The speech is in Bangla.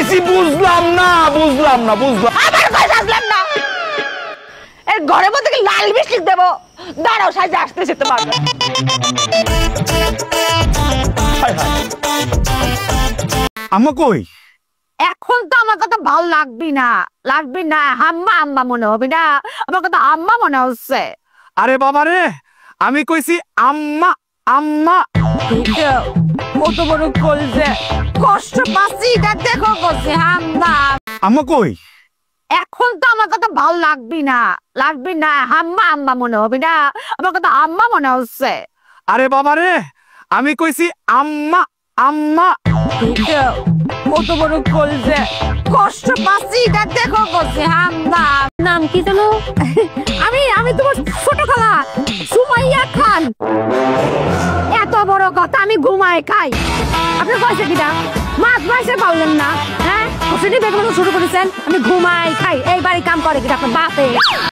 কইছি বুঝলাম না বুঝলাম না বুঝলাম আবার কই বুঝলাম না এর ঘরের মধ্যে কি লাল লিপস্টিক দেব দাঁড়াও সাজে আসতেছে তোমার আম্মা কই এখন তো আমার কথা ভালো লাগবে না আম্মা আম্মা মনে হবে না আমার কথা আম্মা মনে হচ্ছে আরে বাবা রে আমি কইছি আম্মা আম্মা কত বড় কলজে কষ্ট পাচ্ছি এটা দেখো বসে আম্মা আম্মা কই এখন তো আমার কথা ভালো লাগবে না আম্মা আম্মা মনে হবে না আমার কথা আম্মা মনে হচ্ছে আরে বাবা রে আমি কইছি আম্মা আম্মা কত বড় কলজে কষ্ট পাচ্ছি এটা দেখো বসে আম্মা নাম কি জানো আমি তোমার ছোট খালা সুমাইয়া খান এত বড় কথা আমি ঘুমাই খাই আপনি কইছে কিটা মাছ মাইসে পারলেন না হ্যাঁ হোসেনি বেগম শুরু করেছেন আমি ঘুমাই খাই এই বাড়ি কাম করে কিটা আপনার বাপে